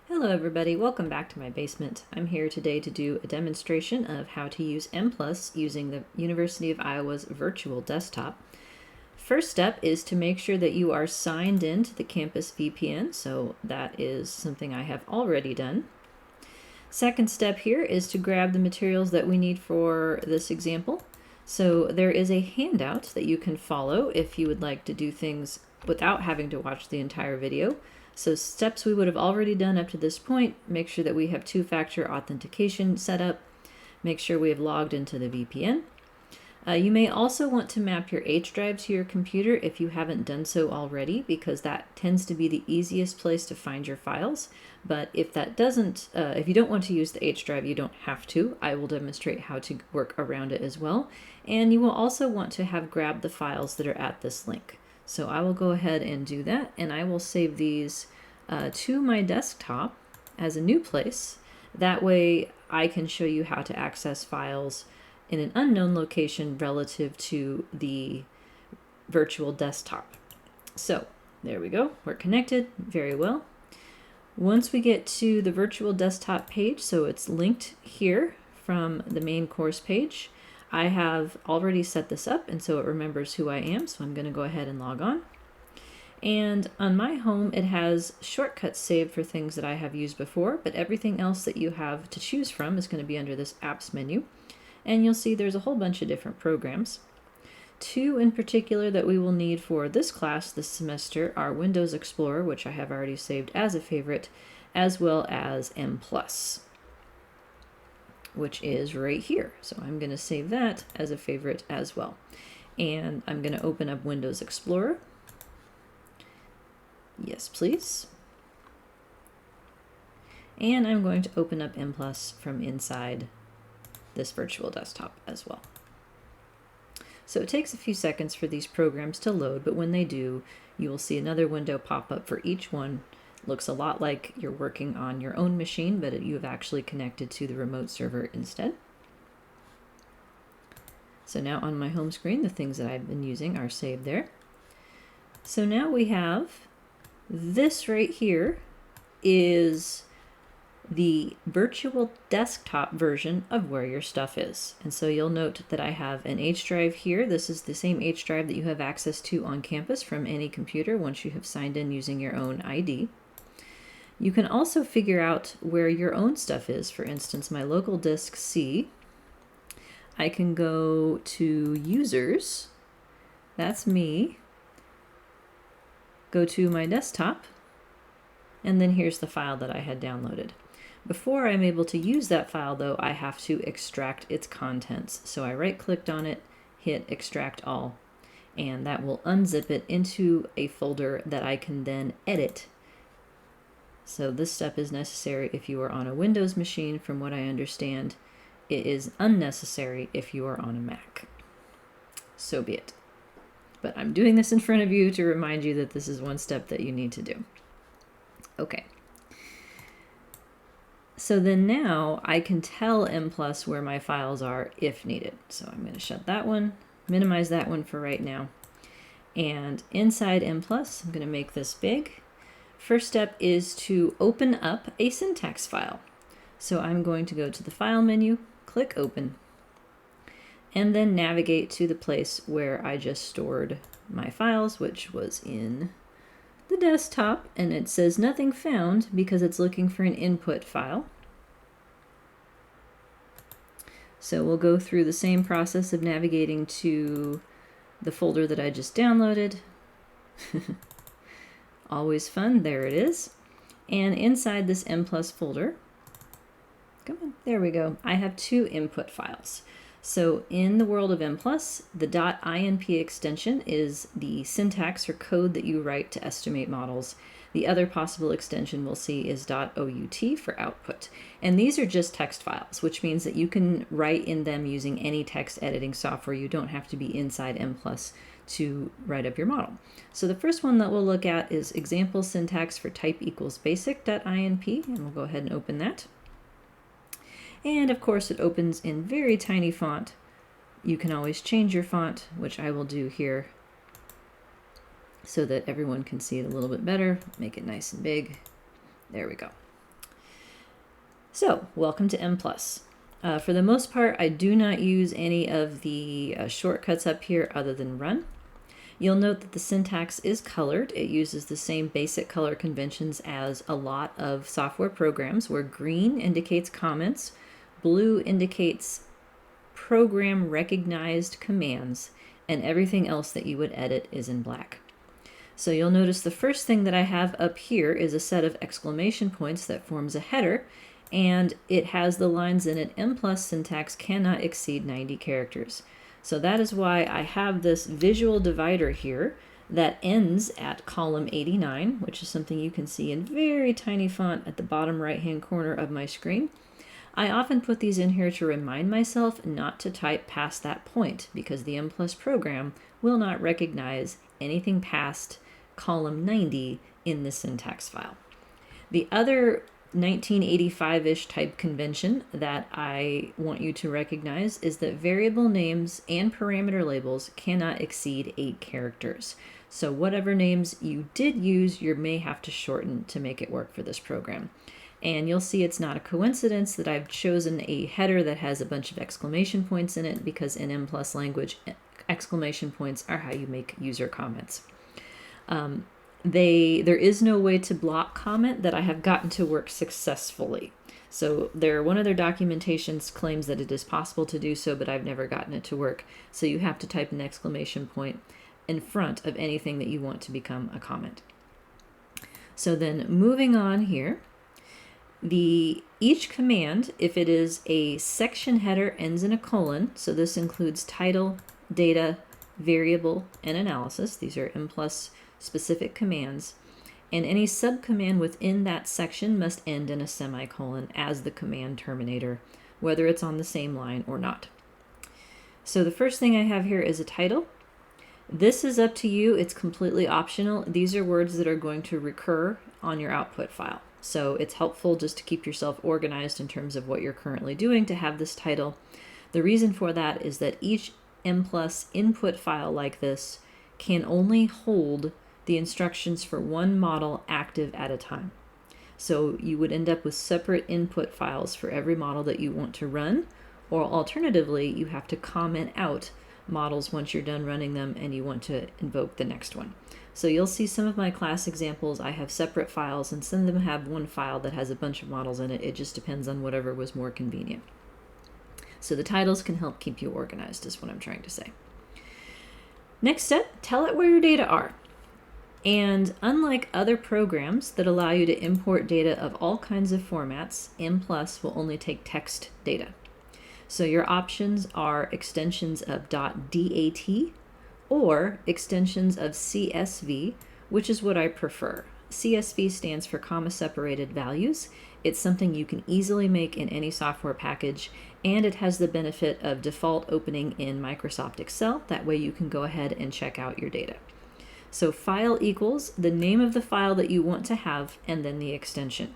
Hello everybody, welcome back to my basement. I'm here today to do a demonstration of how to use Mplus using the University of Iowa's virtual desktop. First step is to make sure that you are signed in to the campus VPN, so that is something I have already done. Second step here is to grab the materials that we need for this example. So there is a handout that you can follow if you would like to do things without having to watch the entire video. So steps we would have already done up to this point: make sure that we have two-factor authentication set up, make sure we have logged into the VPN. You may also want to map your H drive to your computer if you haven't done so already, because that tends to be the easiest place to find your files. But if that doesn't, if you don't want to use the H drive, you don't have to. I will demonstrate how to work around it as well. And you will also want to have grabbed the files that are at this link. So I will go ahead and do that, and I will save these to my desktop as a new place. That way I can show you how to access files in an unknown location relative to the virtual desktop. So there we go, we're connected very well. Once we get to the virtual desktop page, so it's linked here from the main course page, I have already set this up, and so it remembers who I am, so I'm going to go ahead and log on. And on my home, it has shortcuts saved for things that I have used before, but everything else that you have to choose from is going to be under this apps menu. And you'll see there's a whole bunch of different programs. Two in particular that we will need for this class this semester are Windows Explorer, which I have already saved as a favorite, as well as Mplus, which is right here. So I'm going to save that as a favorite as well. And I'm going to open up Windows Explorer. Yes, please. And I'm going to open up Mplus from inside this virtual desktop as well. So it takes a few seconds for these programs to load, but when they do, you will see another window pop up for each one. It looks a lot like you're working on your own machine, but you have actually connected to the remote server instead. So now on my home screen, the things that I've been using are saved there. So now we have this right here is the virtual desktop version of where your stuff is. And so you'll note that I have an H drive here. This is the same H drive that you have access to on campus from any computer once you have signed in using your own ID. You can also figure out where your own stuff is. For instance, my local disk C. I can go to users. That's me. Go to my desktop. And then here's the file that I had downloaded. Before I'm able to use that file, though, I have to extract its contents. So I right-clicked on it, hit Extract All, and that will unzip it into a folder that I can then edit. So this step is necessary if you are on a Windows machine. From what I understand, it is unnecessary if you are on a Mac. So be it. But I'm doing this in front of you to remind you that this is one step that you need to do. Okay. So then now I can tell Mplus where my files are if needed. So I'm going to shut that one, minimize that one for right now. And inside Mplus, I'm going to make this big. First step is to open up a syntax file. So I'm going to go to the File menu, click Open, and then navigate to the place where I just stored my files, which was in the desktop, and it says nothing found because it's looking for an input file. So we'll go through the same process of navigating to the folder that I just downloaded. Always fun, there it is. And inside this Mplus folder, come on, there we go, I have two input files. So in the world of Mplus, the .inp extension is the syntax or code that you write to estimate models. The other possible extension we'll see is .out for output. And these are just text files, which means that you can write in them using any text editing software. You don't have to be inside Mplus to write up your model. So the first one that we'll look at is example syntax for type equals basic.inp, and we'll go ahead and open that. And of course it opens in very tiny font. You can always change your font, which I will do here so that everyone can see it a little bit better. Make it nice and big. There we go. So, welcome to Mplus. For the most part, I do not use any of the shortcuts up here other than run. You'll note that the syntax is colored. It uses the same basic color conventions as a lot of software programs, where green indicates comments, blue indicates program recognized commands, and everything else that you would edit is in black. So you'll notice the first thing that I have up here is a set of exclamation points that forms a header, and it has the lines in it, Mplus syntax cannot exceed 90 characters. So that is why I have this visual divider here that ends at column 89, which is something you can see in very tiny font at the bottom right-hand corner of my screen. I often put these in here to remind myself not to type past that point, because the Mplus program will not recognize anything past column 90 in the syntax file. The other 1985-ish type convention that I want you to recognize is that variable names and parameter labels cannot exceed 8 characters. So whatever names you did use, you may have to shorten to make it work for this program. And you'll see it's not a coincidence that I've chosen a header that has a bunch of exclamation points in it, because in Mplus language, exclamation points are how you make user comments. There is no way to block comment that I have gotten to work successfully. So one of their documentations claims that it is possible to do so, but I've never gotten it to work. So you have to type an exclamation point in front of anything that you want to become a comment. So then moving on here, each command, if it is a section header, ends in a colon. So this includes title, data, variable, and analysis. These are Mplus specific commands, and any subcommand within that section must end in a semicolon as the command terminator, whether it's on the same line or not. So the first thing I have here is a title. This is up to you. It's completely optional. These are words that are going to recur on your output file. So it's helpful just to keep yourself organized in terms of what you're currently doing to have this title. The reason for that is that each Mplus input file like this can only hold the instructions for one model active at a time. So you would end up with separate input files for every model that you want to run, or alternatively, you have to comment out models once you're done running them and you want to invoke the next one. So you'll see some of my class examples, I have separate files, and some of them have one file that has a bunch of models in it. It just depends on whatever was more convenient. So the titles can help keep you organized, is what I'm trying to say. Next step, tell it where your data are. And unlike other programs that allow you to import data of all kinds of formats, Mplus will only take text data. So your options are extensions of .dat or extensions of CSV, which is what I prefer. CSV stands for comma-separated values. It's something you can easily make in any software package, and it has the benefit of default opening in Microsoft Excel. That way you can go ahead and check out your data. So file equals the name of the file that you want to have, and then the extension.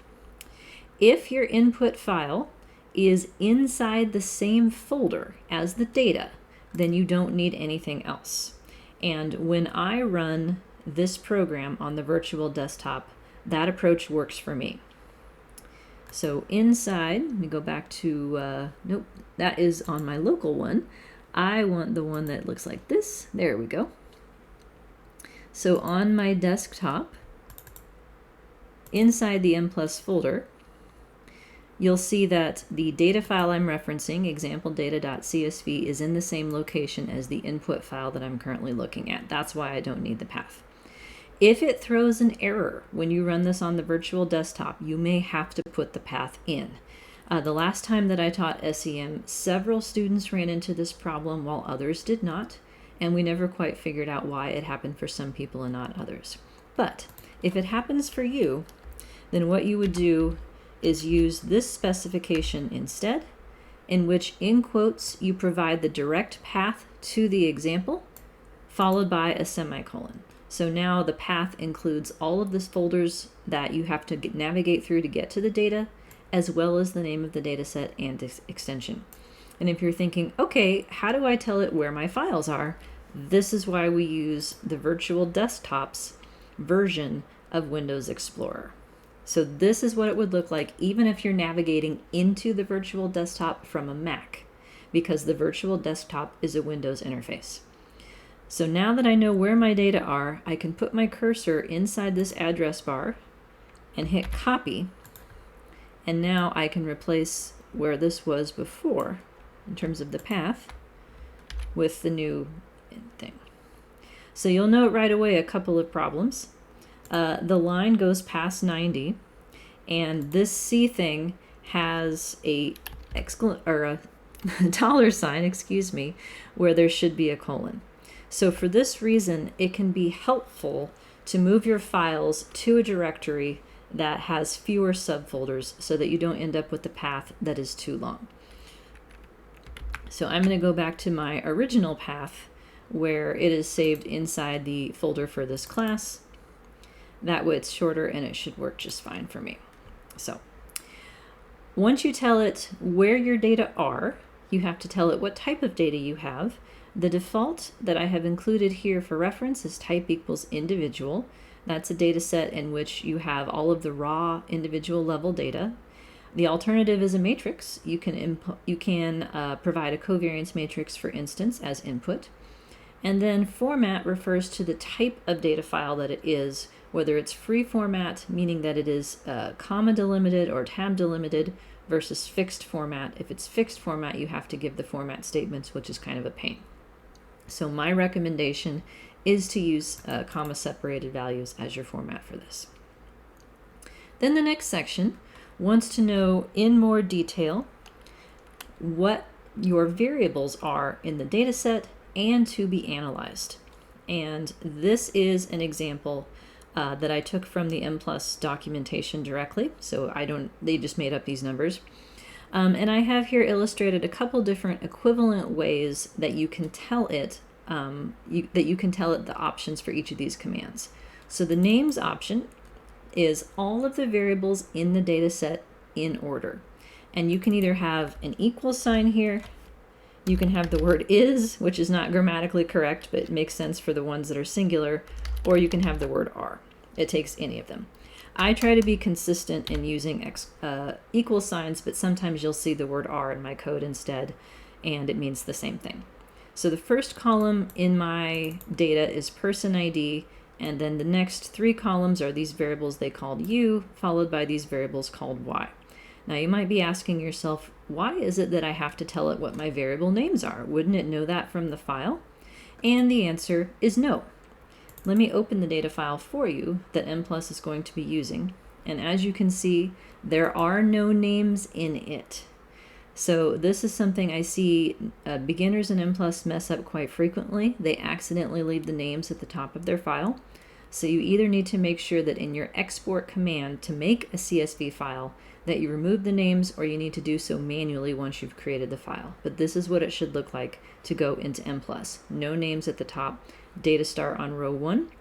If your input file is inside the same folder as the data, then you don't need anything else. And when I run this program on the virtual desktop, that approach works for me. So inside, let me go back to, nope, that is on my local one. I want the one that looks like this. There we go. So on my desktop, inside the Mplus folder, you'll see that the data file I'm referencing, example-data.csv, is in the same location as the input file that I'm currently looking at. That's why I don't need the path. If it throws an error when you run this on the virtual desktop, you may have to put the path in. The last time that I taught SEM, several students ran into this problem while others did not, and we never quite figured out why it happened for some people and not others. But if it happens for you, then what you would do is use this specification instead, in which in quotes you provide the direct path to the example, followed by a semicolon. So now the path includes all of the folders that you have to navigate through to get to the data, as well as the name of the data set and extension. And if you're thinking, okay, how do I tell it where my files are? This is why we use the virtual desktop's version of Windows Explorer. So this is what it would look like even if you're navigating into the virtual desktop from a Mac, because the virtual desktop is a Windows interface. So now that I know where my data are, I can put my cursor inside this address bar and hit copy. And now I can replace where this was before in terms of the path with the new thing. So you'll note right away a couple of problems. The line goes past 90, and this C thing has a dollar sign, excuse me, where there should be a colon. So for this reason, it can be helpful to move your files to a directory that has fewer subfolders so that you don't end up with the path that is too long. So I'm going to go back to my original path where it is saved inside the folder for this class. That way it's shorter and it should work just fine for me. So once you tell it where your data are, you have to tell it what type of data you have. The default that I have included here for reference is type equals individual. That's a data set in which you have all of the raw individual level data. The alternative is a matrix. You can provide a covariance matrix, for instance, as input. And then format refers to the type of data file that it is, whether it's free format, meaning that it is comma delimited or tab delimited, versus fixed format. If it's fixed format, you have to give the format statements, which is kind of a pain. So my recommendation is to use comma separated values as your format for this. Then the next section wants to know in more detail what your variables are in the data set and to be analyzed. And this is an example that I took from the Mplus documentation directly. So they just made up these numbers. And I have here illustrated a couple different equivalent ways that you can tell it the options for each of these commands. So the names option is all of the variables in the data set in order. And you can either have an equal sign here, you can have the word is, which is not grammatically correct, but it makes sense for the ones that are singular, or you can have the word are. It takes any of them. I try to be consistent in using equal signs, but sometimes you'll see the word are in my code instead, and it means the same thing. So the first column in my data is person ID, and then the next three columns are these variables they called U, followed by these variables called Y. Now you might be asking yourself, why is it that I have to tell it what my variable names are? Wouldn't it know that from the file? And the answer is no. Let me open the data file for you that Mplus is going to be using. And as you can see, there are no names in it. So this is something I see beginners in Mplus mess up quite frequently. They accidentally leave the names at the top of their file. So you either need to make sure that in your export command to make a CSV file that you remove the names, or you need to do so manually once you've created the file. But this is what it should look like to go into Mplus. No names at the top, data star on row 1.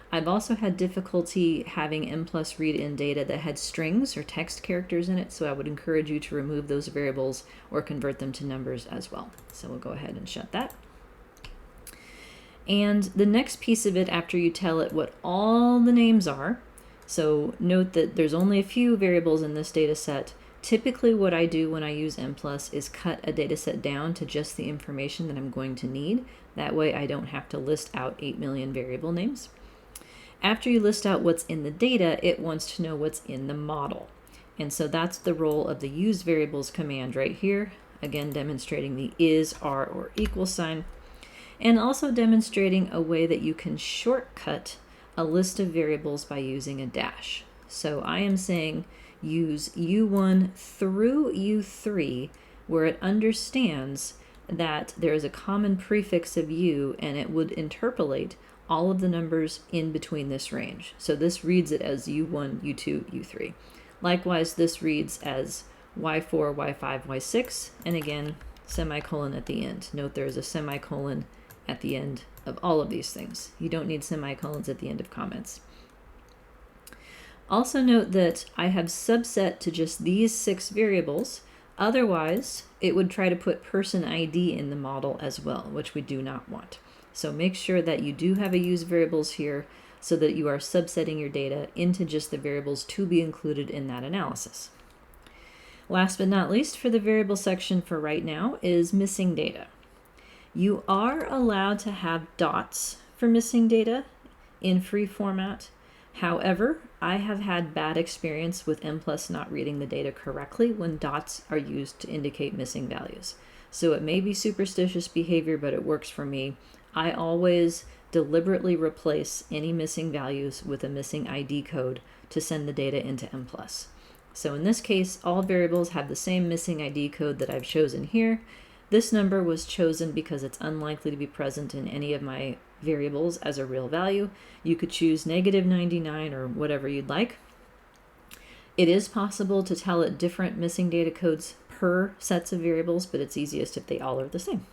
I've also had difficulty having Mplus read in data that had strings or text characters in it, so I would encourage you to remove those variables or convert them to numbers as well. So we'll go ahead and shut that. And the next piece of it, after you tell it what all the names are, so note that there's only a few variables in this data set. Typically what I do when I use Mplus is cut a data set down to just the information that I'm going to need. That way I don't have to list out 8 million variable names. After you list out what's in the data, it wants to know what's in the model. And so that's the role of the use variables command right here. Again, demonstrating the is, are, or equal sign. And also demonstrating a way that you can shortcut a list of variables by using a dash. So I am saying use U1 through U3 where it understands that there is a common prefix of U and it would interpolate all of the numbers in between this range. So this reads it as U1, U2, U3. Likewise, this reads as Y4, Y5, Y6, and again, semicolon at the end. Note there is a semicolon at the end of all of these things. You don't need semicolons at the end of comments. Also note that I have subset to just these 6 variables. Otherwise, it would try to put person ID in the model as well, which we do not want. So make sure that you do have a use variables here so that you are subsetting your data into just the variables to be included in that analysis. Last but not least, for the variable section for right now is missing data. You are allowed to have dots for missing data in free format. However, I have had bad experience with Mplus not reading the data correctly when dots are used to indicate missing values. So it may be superstitious behavior, but it works for me. I always deliberately replace any missing values with a missing ID code to send the data into Mplus. So in this case, all variables have the same missing ID code that I've chosen here. This number was chosen because it's unlikely to be present in any of my variables as a real value. You could choose -99 or whatever you'd like. It is possible to tell it different missing data codes per sets of variables, but it's easiest if they all are the same.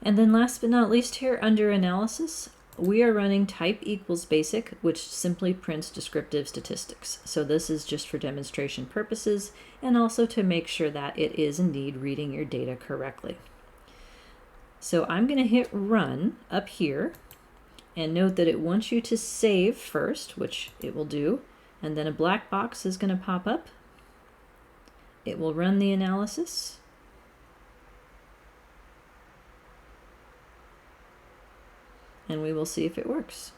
And then last but not least here, under analysis, we are running type equals basic, which simply prints descriptive statistics. So this is just for demonstration purposes and also to make sure that it is indeed reading your data correctly. So I'm going to hit run up here and note that it wants you to save first, which it will do, and then a black box is going to pop up. It will run the analysis. And we will see if it works.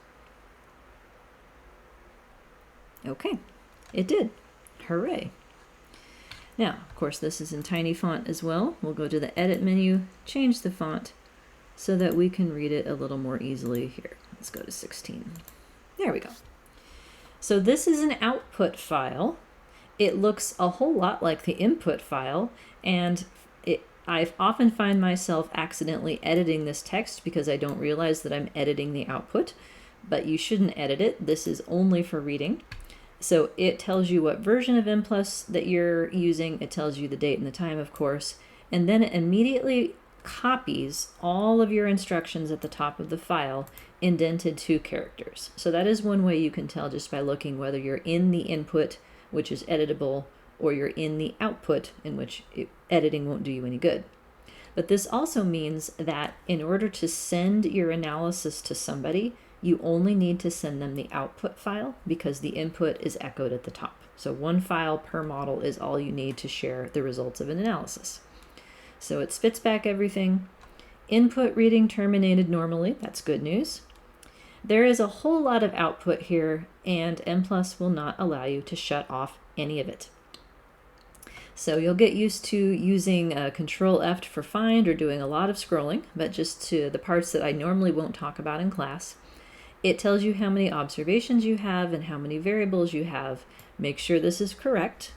Okay, it did. Hooray. Now, of course, this is in tiny font as well. We'll go to the edit menu, change the font so that we can read it a little more easily here. Let's go to 16. There we go. So this is an output file. It looks a whole lot like the input file, and I often find myself accidentally editing this text because I don't realize that I'm editing the output, but you shouldn't edit it. This is only for reading. So it tells you what version of Mplus that you're using. It tells you the date and the time, of course, and then it immediately copies all of your instructions at the top of the file indented to characters. So that is one way you can tell just by looking whether you're in the input, which is editable, or you're in the output, in which editing won't do you any good. But this also means that in order to send your analysis to somebody, you only need to send them the output file because the input is echoed at the top. So one file per model is all you need to share the results of an analysis. So it spits back everything. Input reading terminated normally. That's good news. There is a whole lot of output here, and Mplus will not allow you to shut off any of it. So you'll get used to using Control F for find or doing a lot of scrolling, but just to the parts that I normally won't talk about in class. It tells you how many observations you have and how many variables you have. Make sure this is correct.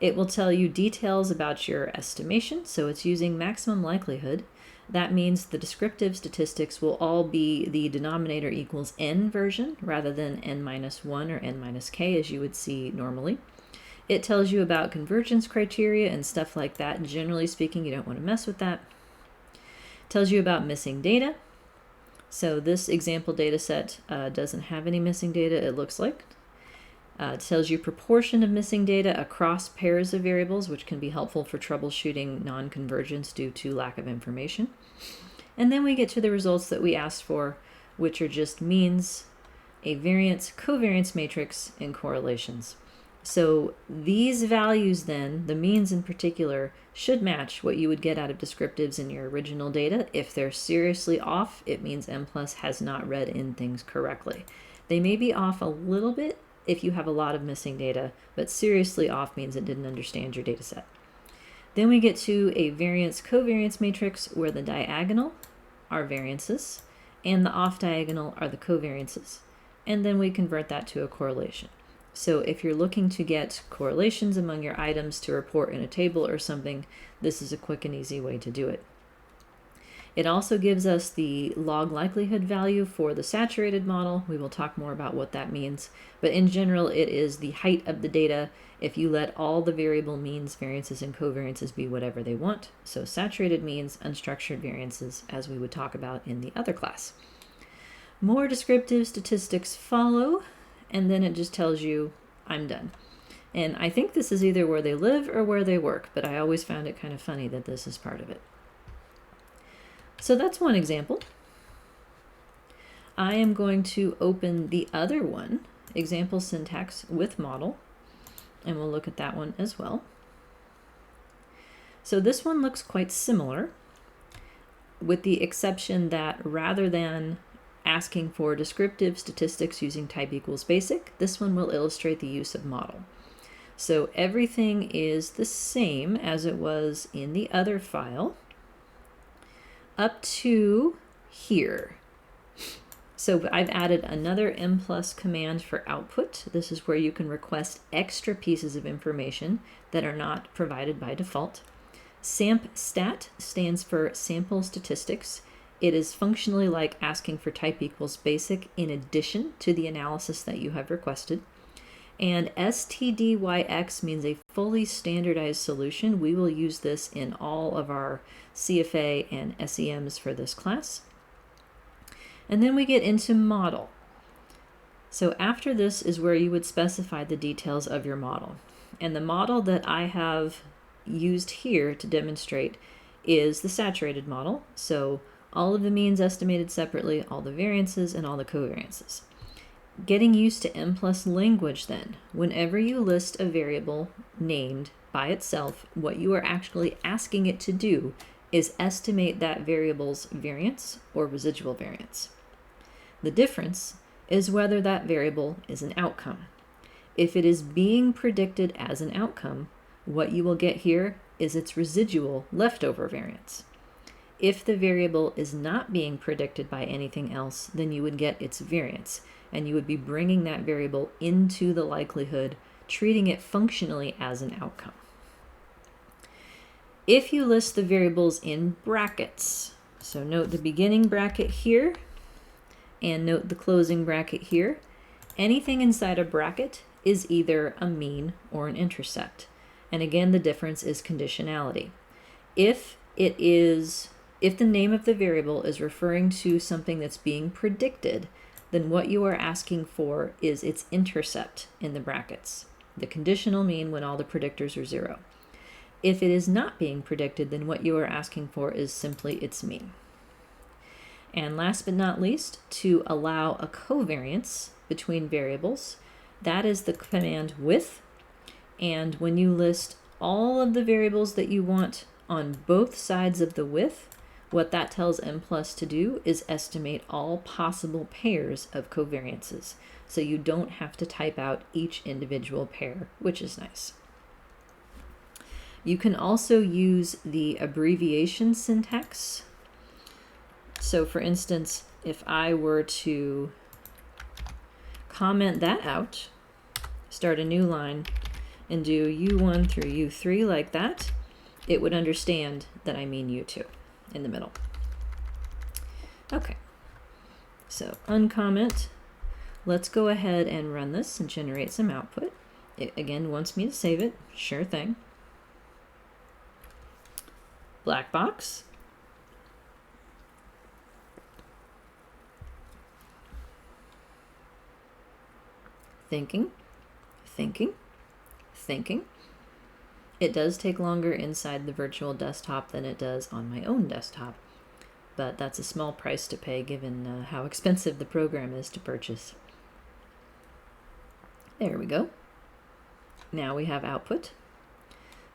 It will tell you details about your estimation, so it's using maximum likelihood. That means the descriptive statistics will all be the denominator equals n version rather than n-1 or n-k as you would see normally. It tells you about convergence criteria and stuff like that. Generally speaking, you don't want to mess with that. It tells you about missing data. So this example data set doesn't have any missing data, it looks like. It tells you proportion of missing data across pairs of variables, which can be helpful for troubleshooting non-convergence due to lack of information. And then we get to the results that we asked for, which are just means, a variance, covariance matrix, and correlations. So these values then, the means in particular, should match what you would get out of descriptives in your original data. If they're seriously off, it means Mplus has not read in things correctly. They may be off a little bit if you have a lot of missing data, but seriously off means it didn't understand your data set. Then we get to a variance covariance matrix where the diagonal are variances and the off diagonal are the covariances. And then we convert that to a correlation. So if you're looking to get correlations among your items to report in a table or something, this is a quick and easy way to do it. It also gives us the log likelihood value for the saturated model. We will talk more about what that means, but in general, it is the height of the data if you let all the variable means, variances, and covariances be whatever they want. So saturated means, unstructured variances, as we would talk about in the other class. More descriptive statistics follow, and then it just tells you, I'm done. And I think this is either where they live or where they work, but I always found it kind of funny that this is part of it. So that's one example. I am going to open the other one, example syntax with model, and we'll look at that one as well. So this one looks quite similar, with the exception that rather than asking for descriptive statistics using type equals basic, this one will illustrate the use of model. So everything is the same as it was in the other file up to here. So I've added another Mplus command for output. This is where you can request extra pieces of information that are not provided by default. SampStat stands for sample statistics. It is functionally like asking for type equals basic in addition to the analysis that you have requested. And stdyx means a fully standardized solution. We will use this in all of our CFA and SEMs for this class. And then we get into model. So after this is where you would specify the details of your model. And the model that I have used here to demonstrate is the saturated model. So all of the means estimated separately, all the variances, and all the covariances. Getting used to Mplus language then. Whenever you list a variable named by itself, what you are actually asking it to do is estimate that variable's variance or residual variance. The difference is whether that variable is an outcome. If it is being predicted as an outcome, what you will get here is its residual leftover variance. If the variable is not being predicted by anything else, then you would get its variance, and you would be bringing that variable into the likelihood, treating it functionally as an outcome. If you list the variables in brackets, so note the beginning bracket here, and note the closing bracket here, anything inside a bracket is either a mean or an intercept. And again, the difference is conditionality. If the name of the variable is referring to something that's being predicted, then what you are asking for is its intercept in the brackets, the conditional mean when all the predictors are 0. If it is not being predicted, then what you are asking for is simply its mean. And last but not least, to allow a covariance between variables, that is the command with. And when you list all of the variables that you want on both sides of the with, what that tells Mplus to do is estimate all possible pairs of covariances. So you don't have to type out each individual pair, which is nice. You can also use the abbreviation syntax. So for instance, if I were to comment that out, start a new line, and do U1 through U3 like that, it would understand that I mean U2 in the middle. Okay, so uncomment. Let's go ahead and run this and generate some output. It again wants me to save it, sure thing. Black box. Thinking, thinking, thinking. It does take longer inside the virtual desktop than it does on my own desktop, but that's a small price to pay given how expensive the program is to purchase. There we go. Now we have output.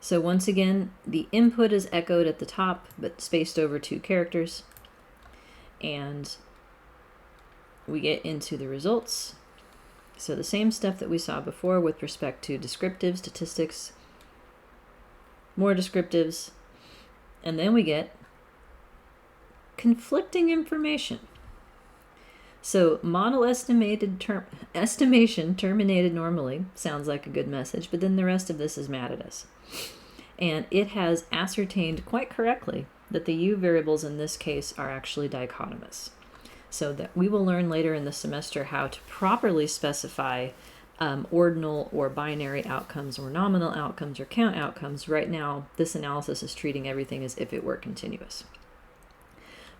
So once again, the input is echoed at the top, but spaced over 2 characters. And we get into the results. So the same stuff that we saw before with respect to descriptive statistics, more descriptives, and then we get conflicting information. So model estimation terminated normally sounds like a good message, but then the rest of this is mad at us. And it has ascertained quite correctly that the U variables in this case are actually dichotomous. So that we will learn later in the semester how to properly specify ordinal or binary outcomes or nominal outcomes or count outcomes. Right now, this analysis is treating everything as if it were continuous.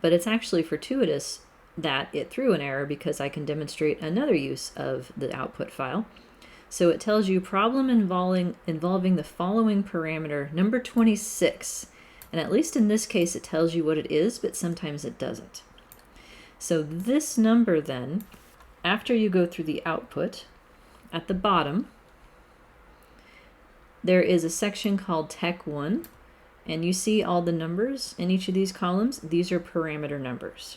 But it's actually fortuitous that it threw an error because I can demonstrate another use of the output file. So it tells you problem involving the following parameter, number 26. And at least in this case, it tells you what it is, but sometimes it doesn't. So this number then, after you go through the output, at the bottom, there is a section called Tech 1, and you see all the numbers in each of these columns. These are parameter numbers.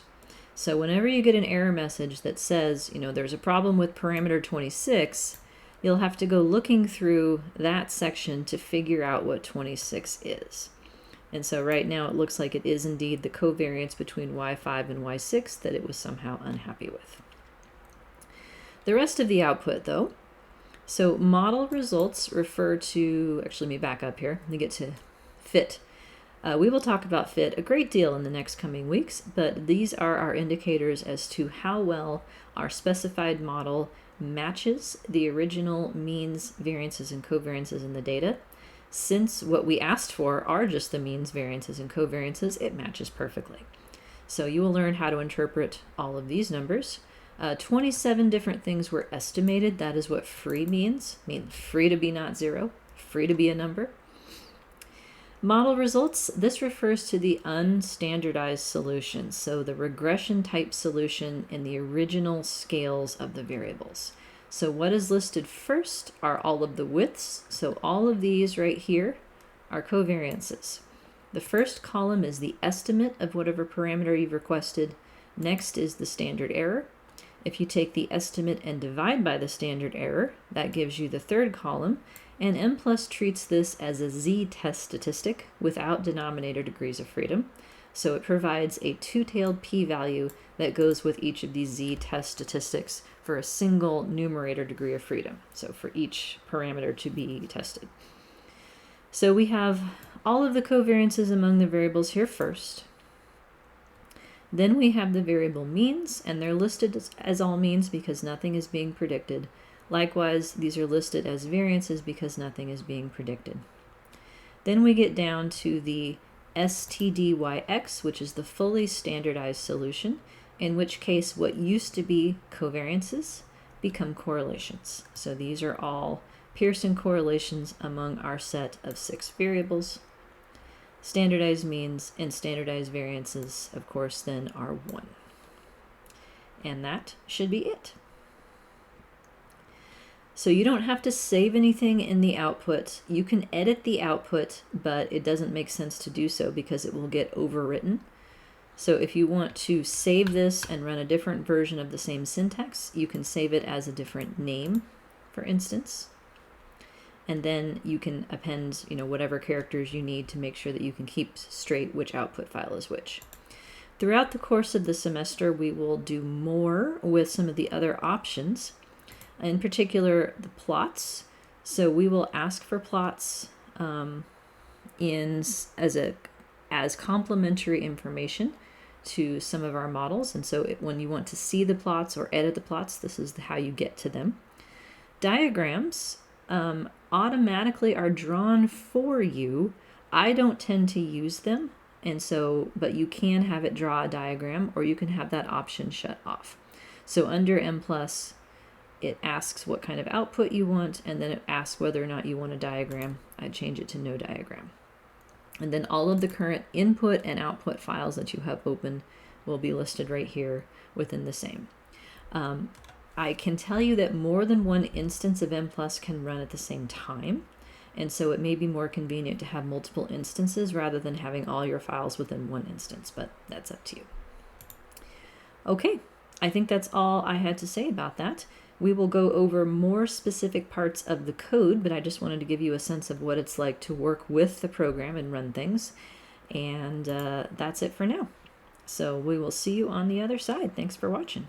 So whenever you get an error message that says, there's a problem with parameter 26, you'll have to go looking through that section to figure out what 26 is. And so right now it looks like it is indeed the covariance between y5 and y6 that it was somehow unhappy with. The rest of the output though, so model results refer to, actually let me back up here, let me get to fit. We will talk about fit a great deal in the next coming weeks, but these are our indicators as to how well our specified model matches the original means, variances, and covariances in the data. Since what we asked for are just the means, variances, and covariances, it matches perfectly. So you will learn how to interpret all of these numbers. 27 different things were estimated. That is what free means. Free to be not zero, free to be a number. Model results, this refers to the unstandardized solution, so the regression type solution in the original scales of the variables. So what is listed first are all of the widths, so all of these right here are covariances. The first column is the estimate of whatever parameter you've requested. Next is the standard error. If you take the estimate and divide by the standard error, that gives you the third column. And Mplus treats this as a z-test statistic without denominator degrees of freedom. So it provides a two-tailed p-value that goes with each of these z-test statistics for a single numerator degree of freedom. So for each parameter to be tested. So we have all of the covariances among the variables here first. Then we have the variable means, and they're listed as all means because nothing is being predicted. Likewise, these are listed as variances because nothing is being predicted. Then we get down to the STDYX, which is the fully standardized solution, in which case what used to be covariances become correlations. So these are all Pearson correlations among our set of 6 variables. Standardized means and standardized variances, of course, then are 1. And that should be it. So you don't have to save anything in the output. You can edit the output, but it doesn't make sense to do so because it will get overwritten. So if you want to save this and run a different version of the same syntax, you can save it as a different name, for instance. And then you can append, whatever characters you need to make sure that you can keep straight which output file is which. Throughout the course of the semester, we will do more with some of the other options. In particular, the plots. So we will ask for plots as complementary information to some of our models. And so when you want to see the plots or edit the plots, this is how you get to them. Diagrams automatically are drawn for you. I don't tend to use them, but you can have it draw a diagram, or you can have that option shut off. So under Mplus, it asks what kind of output you want, and then it asks whether or not you want a diagram. I'd change it to no diagram. And then all of the current input and output files that you have open will be listed right here within the same. I can tell you that more than one instance of Mplus can run at the same time, and so it may be more convenient to have multiple instances rather than having all your files within one instance, but that's up to you. Okay, I think that's all I had to say about that. We will go over more specific parts of the code, but I just wanted to give you a sense of what it's like to work with the program and run things. And that's it for now. So we will see you on the other side. Thanks for watching.